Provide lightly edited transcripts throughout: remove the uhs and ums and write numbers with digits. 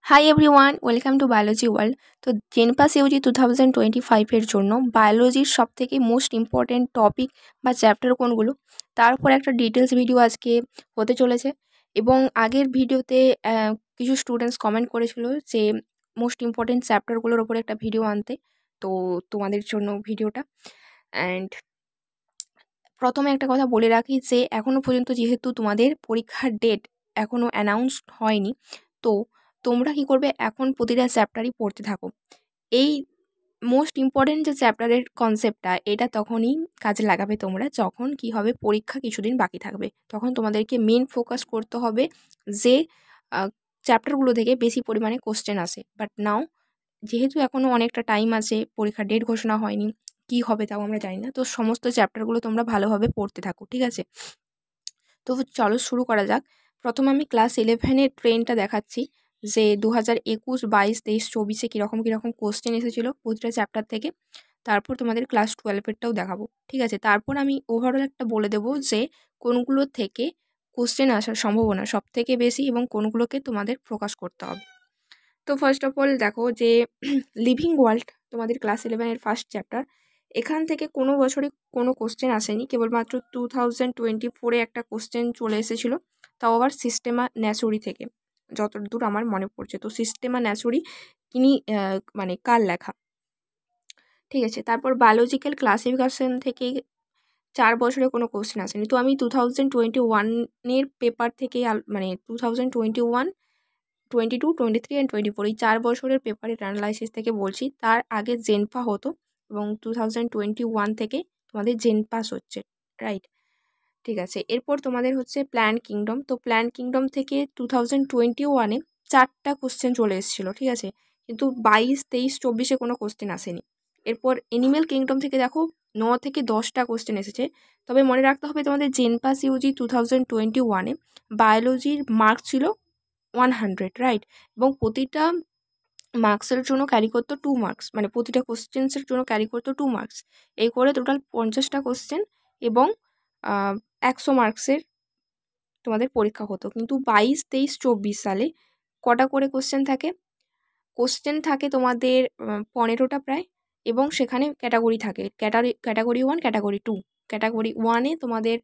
Hi everyone, welcome to biology world. তো জেনপাস Yuji 2025 জন্য বায়োলজির সবথেকে মোস্ট ইম্পর্ট্যান্ট টপিক বা চ্যাপ্টার কোনগুলো তার উপর একটা ডিটেলস ভিডিও আজকে হতে চলেছে। এবং আগের ভিডিওতে কিছু স্টুডেন্টস কমেন্ট করেছিল যে মোস্ট ইম্পর্ট্যান্ট চ্যাপ্টারগুলোর ওপরে একটা ভিডিও আনতে, তো তোমাদের জন্য ভিডিওটা। অ্যান্ড প্রথমে একটা কথা বলে রাখি যে এখনও পর্যন্ত যেহেতু তোমাদের পরীক্ষার ডেট এখনও অ্যানাউন্সড হয়নি, তো তোমরা কি করবে, এখন প্রতিটা চ্যাপ্টারই পড়তে থাকো। এই মোস্ট ইম্পর্টেন্ট যে চ্যাপ্টারের কনসেপ্টটা, এটা তখনই কাজে লাগাবে তোমরা যখন কি হবে, পরীক্ষা কিছুদিন বাকি থাকবে। তখন তোমাদেরকে মেন ফোকাস করতে হবে যে চ্যাপ্টারগুলো থেকে বেশি পরিমাণে কোশ্চেন আসে। বাট নাও যেহেতু এখনও অনেকটা টাইম আছে, পরীক্ষার ডেট ঘোষণা হয়নি, কি হবে তাও আমরা জানি না, তো সমস্ত চ্যাপ্টারগুলো তোমরা ভালোভাবে পড়তে থাকো, ঠিক আছে? তো চলো শুরু করা যাক। প্রথমে আমি ক্লাস 11-এর ট্রেন্ডটা দেখাচ্ছি যে 2021, 22, 23, 24 কীরকম কোশ্চেন এসেছিলো প্রতিটা চ্যাপ্টার থেকে। তারপর তোমাদের ক্লাস 12-এরটাও দেখাবো, ঠিক আছে? তারপর আমি ওভারঅল একটা বলে দেবো যে কোনগুলো থেকে কোশ্চেন আসার সম্ভাবনা সব থেকে বেশি এবং কোনগুলোকে তোমাদের ফোকাস করতে হবে। তো ফার্স্ট অফ অল দেখো যে লিভিং ওয়ার্ল্ড তোমাদের ক্লাস 11-এর ফার্স্ট চ্যাপ্টার, এখান থেকে কোনো বছরে কোনো কোশ্চেন আসেনি, কেবলমাত্র 2024-এ একটা কোশ্চেন চলে এসেছিলো, তাও আবার সিস্টেমা ন্যাচুরি থেকে, যতদূর আমার মনে পড়ছে। তো সিস্টেমা ন্যাচুরি ইনি মানে কার লেখা, ঠিক আছে? তারপর বায়োলজিক্যাল ক্লাসিফিকেশন থেকে 4 বছরে কোনো কোশ্চেন আসেনি। তো আমি 2021-এর পেপার থেকে মানে 2021, 22, 23 অ্যান্ড 24 এই 4 বছরের পেপারের অ্যানালাইসিস থেকে বলছি। তার আগে জেনপা হতো এবং 2021 থেকে তোমাদের জেনপাস হচ্ছে, রাইট? ঠিক আছে। এরপর তোমাদের হচ্ছে প্ল্যান্ট কিংডম। তো প্ল্যান্ট কিংডম থেকে 2021-এ 4টা কোশ্চেন চলে এসেছিলো, ঠিক আছে? কিন্তু 22, 23, 24-এ কোনো কোশ্চেন আসেনি। এরপর এনিম্যাল কিংডম থেকে দেখো 9 থেকে 10টা কোশ্চেন এসেছে। তবে মনে রাখতে হবে তোমাদের জেনপাস ইউজি 2021-এ বায়োলজির মার্কস ছিল 100, রাইট? এবং প্রতিটা মার্কসের জন্য ক্যারি করতো 2 মার্কস, মানে প্রতিটা কোশ্চেন্সের জন্য ক্যারি করতো 2 মার্কস। এই করে টোটাল 50টা কোশ্চেন এবং 100 মার্কসের তোমাদের পরীক্ষা হতো। কিন্তু 22, 23, 24 সালে কটা করে কোশ্চেন থাকে? কোশ্চেন থাকে তোমাদের 15টা প্রায়, এবং সেখানে ক্যাটাগরি থাকে, ক্যাটাগরি 1, ক্যাটাগরি 2। ক্যাটাগরি 1-এ তোমাদের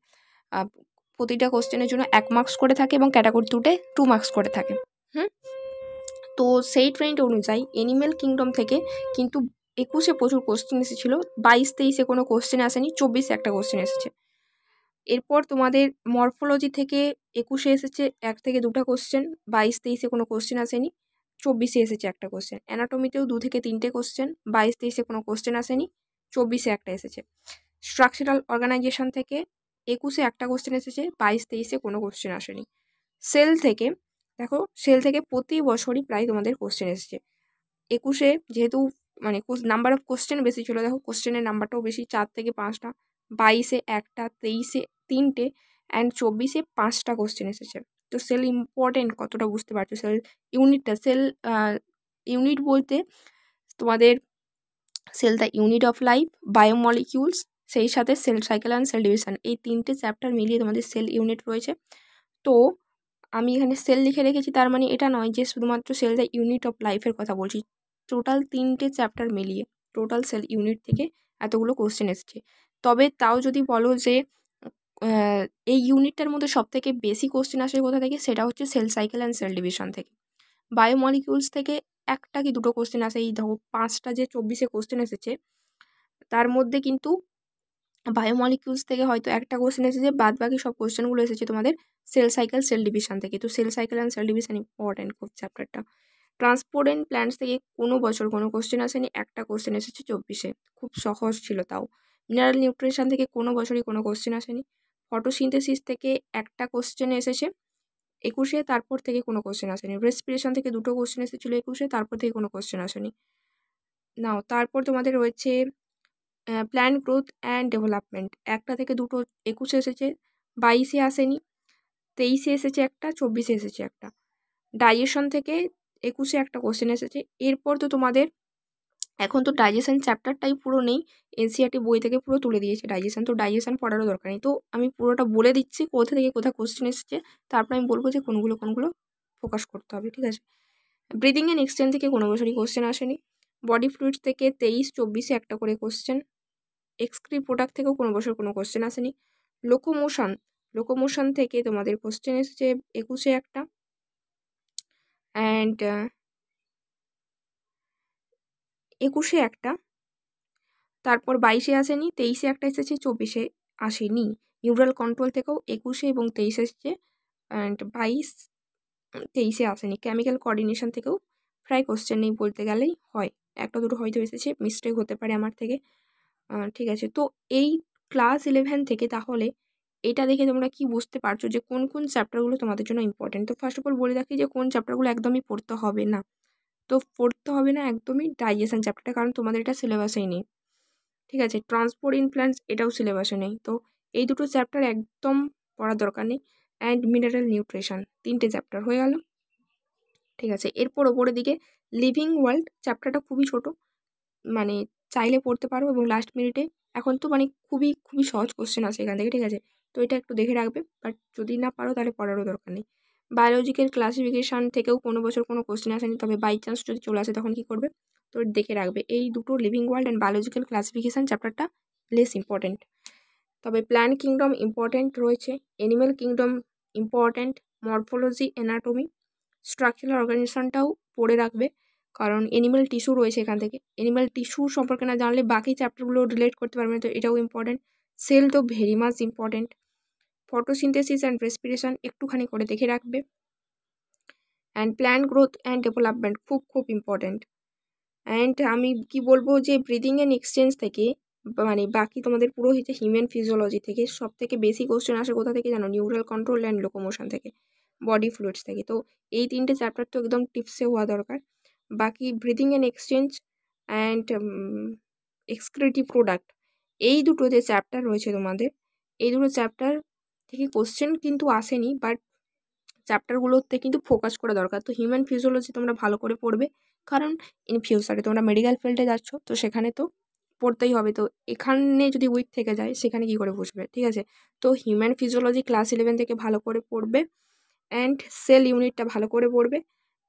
প্রতিটা কোশ্চেনের জন্য 1 মার্কস করে থাকে এবং ক্যাটাগরি 2-তে 2 মার্কস করে থাকে। তো সেই ট্রেন্ড অনুযায়ী এনিম্যাল কিংডম থেকে কিন্তু 21-এ প্রচুর কোশ্চেন এসেছিলো, 22, 23-এ কোনো কোশ্চেন আসেনি, 24-এ একটা কোশ্চেন এসেছে। এরপর তোমাদের মরফোলজি থেকে 21-এ এসেছে 1 থেকে 2টা কোশ্চেন, 22, 23-এ কোনো কোশ্চেন আসেনি, 24-এ এসেছে একটা কোশ্চেন। অ্যানাটমিতেও 2 থেকে 3টে কোশ্চেন, 22, 23-এ কোনো কোশ্চেন আসেনি, 24-এ একটা এসেছে। স্ট্রাকচারাল অর্গানাইজেশন থেকে 21-এ একটা কোশ্চেন এসেছে, 22, 23-এ কোনো কোশ্চেন আসেনি। সেল থেকে দেখো, সেল থেকে প্রতি বছরই প্রায় তোমাদের কোশ্চেন এসেছে। 21-এ যেহেতু মানে নাম্বার অফ কোশ্চেন বেশি ছিল, দেখো কোশ্চেনের নাম্বারটাও বেশি, 4 থেকে 5টা, 22-এ একটা, 23-এ 3টে অ্যান্ড 24-এ 5টা কোশ্চেন এসেছে। তো সেল ইম্পর্টেন্ট কতটা বুঝতে পারছো। সেল ইউনিটটা, সেল ইউনিট বলতে তোমাদের cell the unit of life, biomolecules, সেই সাথে cell cycle and cell division, এই 3টে চ্যাপ্টার মিলিয়ে তোমাদের সেল ইউনিট রয়েছে। তো আমি এখানে সেল লিখে রেখেছি, তার মানে এটা নয় যে শুধুমাত্র সেল দ্য ইউনিট অফ লাইফের কথা বলছি, টোটাল 3টে চ্যাপ্টার মিলিয়ে টোটাল সেল ইউনিট থেকে এতগুলো কোশ্চেন এসেছে। তবে তাও যদি বলো যে এই ইউনিটটার মধ্যে সবথেকে বেশি কোশ্চেন আসে কোথা থেকে, সেটা হচ্ছে sell cycle and cell division থেকে। বায়োমলিকিউলস থেকে 1টা কি 2টো কোশ্চেন আসে। এই দেখো 5টা যে 24-এ কোশ্চেন এসেছে, তার মধ্যে কিন্তু বায়োমলিকিউলস থেকে হয়তো একটা কোশ্চেন এসেছে, বাদ বাকি সব কোশ্চেনগুলো এসেছে তোমাদের সেল সাইকেল সেল ডিভিশন থেকে। তো sell cycle and cell division important খুব চ্যাপ্টারটা। ট্রান্সপোর্ট অ্যান্ড প্ল্যান্টস থেকে কোনো বছর কোনো কোশ্চেন আসেনি, একটা কোশ্চেন এসেছে 24-এ, খুব সহজ ছিল তাও। মিনারেল নিউট্রিশন থেকে কোনো বছরই কোনো কোশ্চেন আসেনি। ফটোসিনথেসিস থেকে একটা কোশ্চেন এসেছে 21-এ, তারপর থেকে কোনো কোশ্চেন আসেনি। রেসপিরেশন থেকে 2টো কোশ্চেন এসেছিলো 21-এ, তারপর থেকে কোনো কোশ্চেন আসেনি। নাও তারপর তোমাদের রয়েছে প্ল্যান্ট গ্রোথ অ্যান্ড ডেভেলপমেন্ট, 1টা থেকে 2টো 21-এ এসেছে, 22-এ আসেনি, 23-এ এসেছে একটা, 24-এ এসেছে একটা। ডাইজেশন থেকে 21-এ একটা কোশ্চেন এসেছে। এরপর তো তোমাদের এখন তো ডাইজেশন চ্যাপ্টারটাই পুরো নেই, এনসিইআরটি বই থেকে পুরো তুলে দিয়েছে ডাইজেশন, তো ডাইজেশন পড়ারও দরকার নেই। তো আমি পুরোটা বলে দিচ্ছি কোথা থেকে কোথা কোশ্চেন এসেছে, তারপর আমি বলবো যে কোনগুলো ফোকাস করতে হবে, ঠিক আছে? ব্রিদিং অ্যান্ড এক্সচেঞ্জ থেকে কোনো বছরই কোশ্চেন আসেনি। বডি ফ্লুইডস থেকে 23-24 একটা করে কোশ্চেন। এক্সক্রি প্রোডাক্ট থেকেও কোনো বছর কোনো কোশ্চেন আসেনি। লোকোমোশন থেকে তোমাদের কোশ্চেন এসেছে 21-এ একটা, অ্যান্ড 21-এ একটা, তারপর 22-এ আসেনি, 23-এ একটা এসেছে, 24-এ আসেনি। নিউরাল কন্ট্রোল থেকেও 21-এ এবং 23-এ এসেছে, অ্যান্ড 22-23-এ আসেনি। কেমিক্যাল কোঅর্ডিনেশন থেকেও প্রায় কোশ্চেন নেই বলতে গেলেই হয়, একটা দুটো হয়তো এসেছে, মিস্টেক হতে পারে আমার থেকে। ঠিক আছে, তো এই ক্লাস 11 থেকে তাহলে এটা দেখে তোমরা কি বুঝতে পারছো যে কোন কোন চ্যাপ্টারগুলো তোমাদের জন্য ইম্পর্টেন্ট। তো ফার্স্ট অফ অল বলে রাখি যে কোন চ্যাপ্টারগুলো একদমই পড়তে হবে না। তো পড়তে হবে না একদমই ডাইজেশন চ্যাপ্টারটা, কারণ তোমাদের এটা সিলেবাসেই নেই। ঠিক আছে, ট্রান্সপোর্ট ইন প্ল্যান্টস এটাও সিলেবাসে নেই। তো এই দুটো চ্যাপ্টার একদম পড়ার দরকার নেই। অ্যান্ড মিনারেল নিউট্রিশন 3টে চ্যাপ্টার হয়ে গেল। ঠিক আছে, এরপর ওপরের দিকে লিভিং ওয়ার্ল্ড চ্যাপ্টারটা খুবই ছোট, মানে চাইলে পড়তে পারো, এবং লাস্ট মিনিটে এখন তো মানে খুবই খুবই সহজ কোশ্চেন আছে এখান থেকে। ঠিক আছে, তো এটা একটু দেখে রাখবে, বাট যদি না পারো তাহলে পড়ারও দরকার নেই। বায়োলজিক্যাল ক্লাসিফিকেশান থেকেও কোনো বছর কোনো কোশ্চেন আসেনি, তবে বাই চান্স যদি চলে আসে তখন কী করবে, তো দেখে রাখবে এই দুটো living world and biological classification চ্যাপ্টারটা লেস ইম্পর্টেন্ট। তবে প্ল্যান্ট কিংডম ইম্পর্টেন্ট রয়েছে, animal kingdom important, morphology, anatomy, structural অর্গানাইজেশনটাও পড়ে রাখবে, কারণ অ্যানিম্যাল টিস্যু রয়েছে এখান থেকে। অ্যানিম্যাল টিস্যু সম্পর্কে না জানলে বাকি চ্যাপ্টারগুলো রিলেট করতে পারবে না, তো এটাও ইম্পর্টেন্ট। সেল তো very much important. Photosynthesis and respiration একটুখানি করে দেখে রাখবে। And plant growth and development খুব খুব ইম্পর্টেন্ট। অ্যান্ড আমি কি বলবো যে ব্রিদিং অ্যান্ড এক্সচেঞ্জ থেকে মানে বাকি তোমাদের পুরো হচ্ছে হিউম্যান ফিজিওলজি থেকে সব থেকে বেশি কোশ্চেন আসে কোথা থেকে জানো? নিউরাল কন্ট্রোল অ্যান্ড লোকোমোশন থেকে, বডি ফ্লুইডস থেকে। তো এই 3টে চ্যাপ্টার তো একদম টিপসে হওয়া দরকার। বাকি breathing and exchange and excretive product, এই দুটো যে চ্যাপ্টার রয়েছে তোমাদের, এই দুটো চ্যাপ্টার থেকে কোশ্চেন কিন্তু আসেনি, বাট চ্যাপ্টারগুলোতে কিন্তু ফোকাস করা দরকার। তো হিউম্যান ফিজিওলজি তোমরা ভালো করে পড়বে, কারণ ইন ফিউচারে তোমরা মেডিকেল ফিল্ডে যাচ্ছ, তো সেখানে তো পড়তেই হবে। তো এখানে যদি উইক থেকে যায় সেখানে কি করে বুঝবে? ঠিক আছে, তো হিউম্যান ফিজিওলজি ক্লাস 11 থেকে ভালো করে পড়বে, অ্যান্ড সেল ইউনিটটা ভালো করে পড়বে,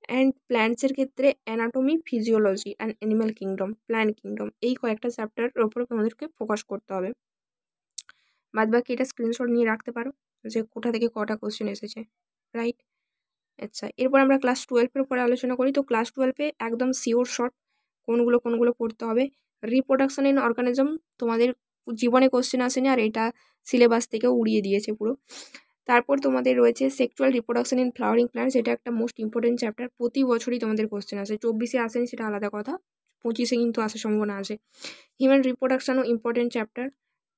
অ্যান্ড প্ল্যান্টসের ক্ষেত্রে anatomy, physiology and animal kingdom, plant kingdom, এই কয়েকটা চ্যাপ্টারের ওপরে তোমাদেরকে ফোকাস করতে হবে। বাদ বাকি এটা স্ক্রিনশট নিয়ে রাখতে পারো যে কোথা থেকে কটা কোশ্চেন এসেছে, রাইট? আচ্ছা, এরপর আমরা ক্লাস 12-এর উপরে আলোচনা করি। তো ক্লাস 12-এ একদম শিওর শর্ট কোনগুলো পড়তে হবে। রিপ্রোডাকশন ইন অর্গানিজম তোমাদের জীবনে কোশ্চেন আসেনি, আর এটা সিলেবাস থেকেও উড়িয়ে দিয়েছে পুরো। তারপর তোমাদের রয়েছে sexual reproduction in flowering plants, এটা একটা মোস্ট ইম্পর্টেন্ট চ্যাপ্টার, প্রতি বছরই তোমাদের কোশ্চেন আসে। 24-এ আসেনি সেটা আলাদা কথা, 25-এ কিন্তু আসার সম্ভাবনা আছে। হিউম্যান রিপ্রোডাকশনও ইম্পর্টেন্ট চ্যাপ্টার,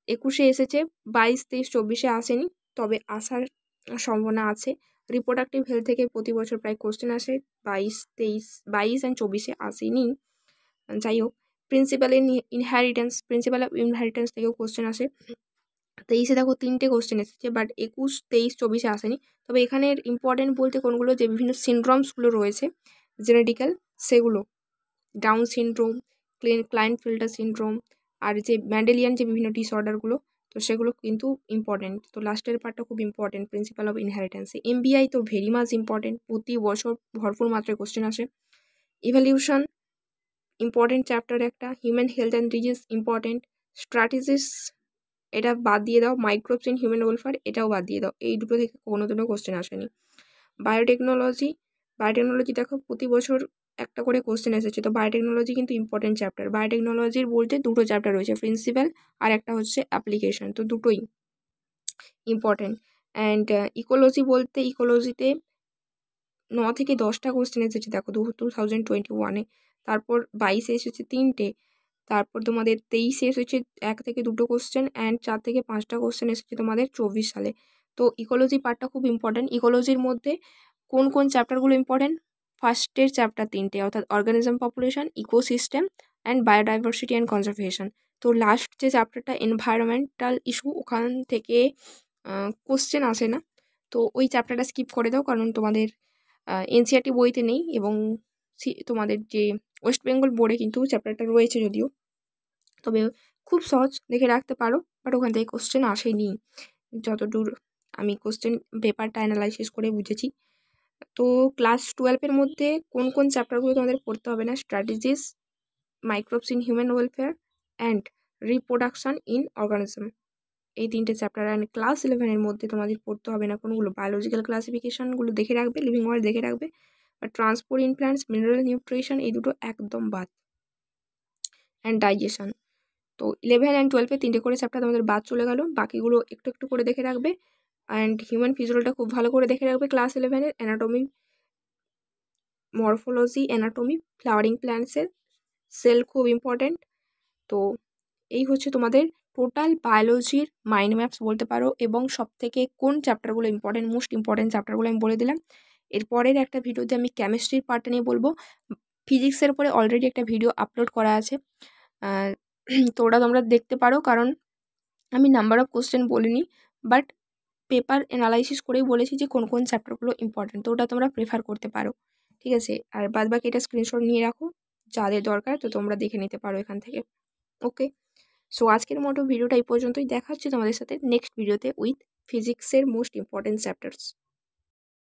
21-এ এসেছে, 22, 23, 24-এ আসেনি, তবে আসার সম্ভাবনা আছে। রিপ্রোডাক্টিভ হেলথ থেকে প্রতি বছর প্রায় কোশ্চেন আসে, 22, 23, 22 অ্যান্ড 24-এ আসেনি। যাই হোক, প্রিন্সিপাল অফ ইনহেরিটেন্স থেকেও কোশ্চেন আসে। 23-এ দেখো 3টে কোশ্চেন এসেছে, বাট 21, 23, 24-এ আসেনি। তবে এখানের ইম্পর্টেন্ট বলতে কোনগুলো, যে বিভিন্ন সিনড্রোমসগুলো রয়েছে জেনেটিক্যাল, সেগুলো ডাউন সিনড্রোম, ক্লাইনফিল্টার সিনড্রোম, আর যে ম্যান্ডেলিয়ান যে বিভিন্ন ডিসঅর্ডারগুলো, তো সেগুলো কিন্তু ইম্পর্টেন্ট। তো লাস্টের পার্টটা খুব ইম্পর্টেন্ট, প্রিন্সিপাল অফ ইনহেরিটেন্সে। এমবিআই তো ভেরি মাচ ইম্পর্টেন্ট, প্রতি বছর ভরপুর মাত্রায় কোশ্চেন আসে। ইভলিউশন ইম্পর্টেন্ট চ্যাপ্টার একটা। Human health and disease important. Strategies এটা বাদ দিয়ে দাও। মাইক্রোবস ইন হিউম্যান ওয়েলফেয়ার এটাও বাদ দিয়ে দাও, এই দুটো থেকে কোনো কোশ্চেন আসেনি। বায়োটেকনোলজি দেখো প্রতি বছর একটা করে কোশ্চেন এসেছে, তো বায়োটেকনোলজি কিন্তু ইম্পর্টেন্ট চ্যাপ্টার। বায়োটেকনোলজির বলতে দুটো চ্যাপ্টার রয়েছে, প্রিন্সিপাল আর একটা হচ্ছে অ্যাপ্লিকেশন, তো দুটোই ইম্পর্টেন্ট। অ্যান্ড ইকোলজি বলতে ইকোলজিতে 9 থেকে 10টা কোশ্চেন এসেছে দেখো 2021-এ। তারপর 22-এ এসেছে 3টে, তারপর তোমাদের 23-এ এসেছে 1 থেকে 2টো কোশ্চেন, অ্যান্ড 4 থেকে 5টা কোশ্চেন এসেছে তোমাদের 24 সালে। তো ইকোলজি পার্টটা খুব ইম্পর্টেন্ট। ইকোলজির মধ্যে কোন কোন চ্যাপ্টারগুলো ইম্পর্টেন্ট? ফার্স্টের চ্যাপ্টার 3টে, অর্থাৎ organism population, ecosystem and biodiversity and conservation. তো লাস্ট যে চ্যাপ্টারটা এনভায়রনমেন্টাল ইস্যু, ওখান থেকে কোশ্চেন আসে না, তো ওই চ্যাপ্টারটা স্কিপ করে দাও, কারণ তোমাদের এনসিআরটি বইতে নেই, এবং তোমাদের যে ওয়েস্ট বেঙ্গল বোর্ডে কিন্তু চ্যাপ্টারটা রয়েছে যদিও, তবে খুব সহজ, দেখে রাখতে পারো, বাট ওখান থেকে কোশ্চেন আসেনি যতদূর আমি কোশ্চেন পেপারটা অ্যানালাইসিস করে বুঝেছি। তো ক্লাস 12-এর মধ্যে কোন কোন চ্যাপ্টারগুলো তোমাদের পড়তে হবে না, strategies, microbes in human welfare and reproduction in organism, এই 3টে চ্যাপ্টার। অ্যান্ড ক্লাস 11-এর মধ্যে তোমাদের পড়তে হবে না কোনগুলো, বায়োলজিক্যাল ক্লাসিফিকেশানগুলো দেখে রাখবে, লিভিং ওয়ার্ল্ড দেখে রাখবে, আর transport in plants, mineral nutrition, এই দুটো একদম বাদ, অ্যান্ড ডাইজেশন। তো 11 অ্যান্ড 12-এ 3টে করে চ্যাপ্টার তোমাদের বাদ চলে গেল, বাকিগুলো একটু একটু করে দেখে রাখবে। অ্যান্ড হিউম্যান ফিজিওলজিটা খুব ভালো করে দেখে রাখবে ক্লাস 11-এর, অ্যানাটমি, মরফোলজি, অ্যানাটমি, ফ্লাওয়ারিং প্ল্যান্টসের, সেল খুব ইম্পর্ট্যান্ট। তো এই হচ্ছে তোমাদের টোটাল বায়োলজির মাইন্ড ম্যাপস বলতে পারো, এবং সবথেকে কোন চ্যাপ্টারগুলো ইম্পর্টেন্ট, মোস্ট ইম্পর্টেন্ট চ্যাপ্টারগুলো আমি বলে দিলাম। এরপরের একটা ভিডিওতে আমি কেমিস্ট্রির পার্টটা নিয়ে বলবো। ফিজিক্সের উপরে অলরেডি একটা ভিডিও আপলোড করা আছে, তো ওটা তোমরা দেখতে পারো, কারণ আমি নাম্বার অফ কোশ্চেন বলিনি, বাট পেপার অ্যানালাইসিস করেই বলেছি যে কোন কোন চ্যাপ্টারগুলো ইম্পর্টেন্ট, তো ওটা তোমরা প্রেফার করতে পারো, ঠিক আছে। আর বাদ বাকি এটা স্ক্রিনশট নিয়ে রাখো, যাদের দরকার তো তোমরা দেখে নিতে পারো এখান থেকে। ওকে, সো আজকের মতো ভিডিওটা এই পর্যন্তই, দেখা হচ্ছে তোমাদের সাথে নেক্সট ভিডিওতে উইথ ফিজিক্সের মোস্ট ইম্পর্টেন্ট চ্যাপ্টার্স।